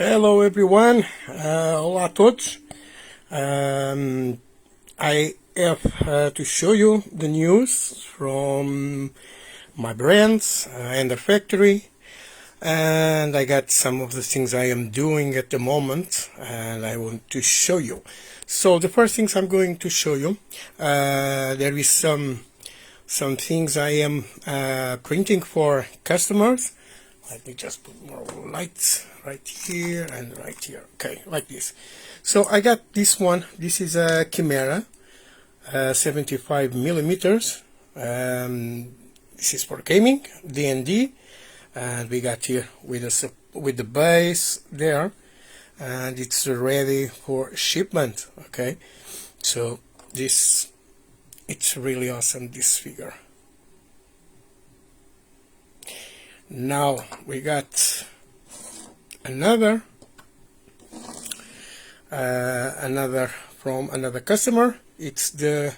Hello everyone, olá a todos. I have to show you the news from my brands and the factory, and I got some of the things I am doing at the moment and I want to show you. So the first things I'm going to show you, there is some things I am printing for customers. Let me just put more lights right here and right here. Okay, like this. So I got this one. This is a Chimera, 75 millimeters. This is for gaming, D&D, and we got here with the base there, and it's ready for shipment. Okay, so it's really awesome, this figure. Now we got another from another customer. It's the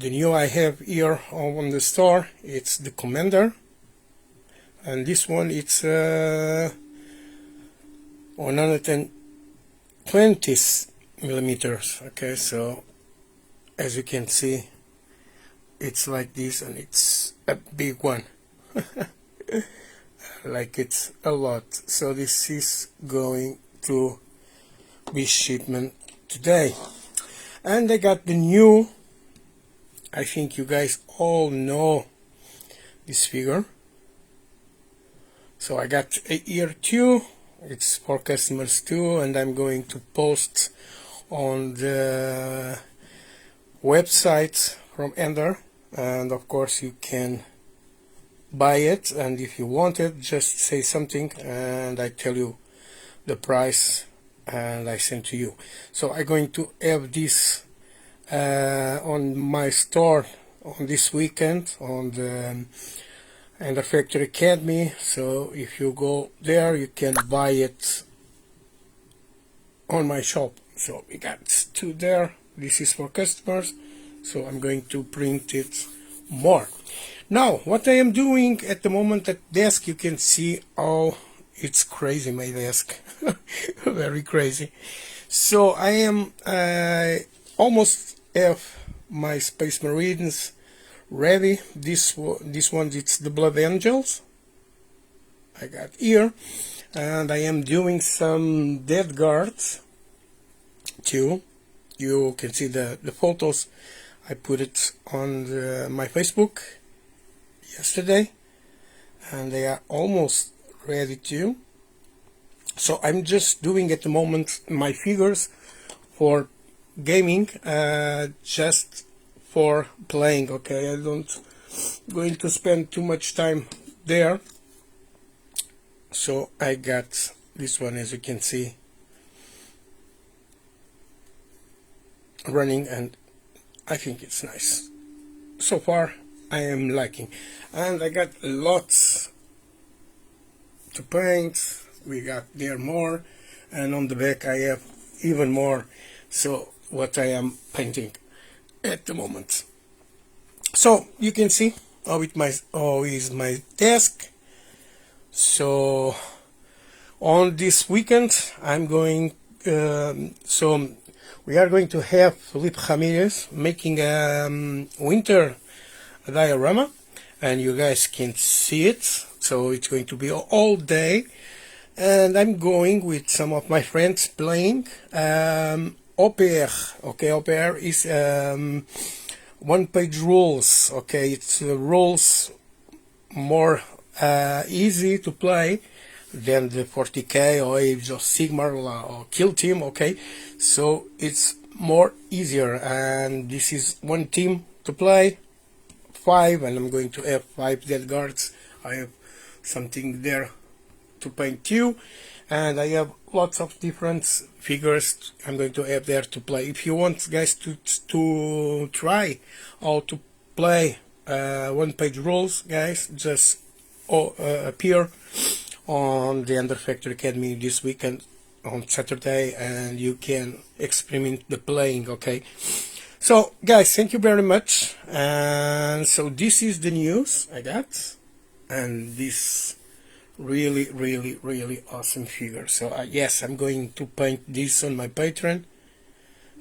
new I have here on the store. It's the Commander, and this one it's 120 millimeters. Okay, so as you can see, it's like this, and it's a big one. Like it's a lot. So this is going to be shipment today. And I got the new, I think you guys all know this figure. So I got a year 2, it's for customers too, and I'm going to post on the website from Ender, and of course you can buy it, and if you want it, just say something and I tell you the price and I send to you. So I'm going to have this on my store on this weekend on the Ender Factory Academy. So if you go there, you can buy it on my shop. So we got 2 there. This is for customers, so I'm going to print it more. Now, what I am doing at the moment at desk, you can see, oh, it's crazy, my desk. Very crazy. So I am almost have my Space Marines ready. This one, it's the Blood Angels. I got here. And I am doing some Dead Guards too. You can see the photos. I put it on my Facebook yesterday, and they are almost ready too. So I'm just doing at the moment my figures for gaming, just for playing. Okay, I don't going to spend too much time there. So I got this one, as you can see, running, and I think it's nice. So far I am liking, and I got lots to paint. We got there more, and on the back I have even more. So what I am painting at the moment. So you can see how is my desk. So on this weekend I'm going. So we are going to have Felipe Ramirez making a winter diorama, and you guys can see it. So it's going to be all day, and I'm going with some of my friends playing OPR. Okay, OPR is one-page rules. Okay, it's rules more easy to play than the 40k or Age of Sigmar or Kill Team. Okay, so it's more easier, and this is one team to play 5, and I'm going to have 5 Dead Guards. I have something there to paint too, and I have lots of different figures I'm going to have there to play. If you want guys to try how to play one-page rules, guys, just appear on the Ender Factory Academy this weekend on Saturday, and you can experiment the playing. Okay, so guys, thank you very much. And so this is the news I got, and this really, really, really awesome figure. So yes, I'm going to paint this on my Patreon,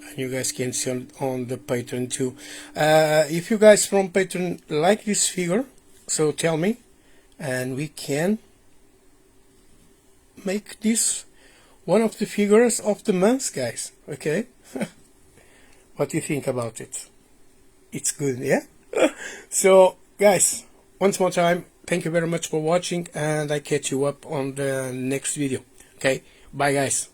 and you guys can see on the Patreon too. If you guys from Patreon like this figure, so tell me, and we can make this one of the figures of the month, guys. Okay. What do you think about it? It's good, yeah? So guys, once more time, thank you very much for watching, and I catch you up on the next video. Okay, bye guys.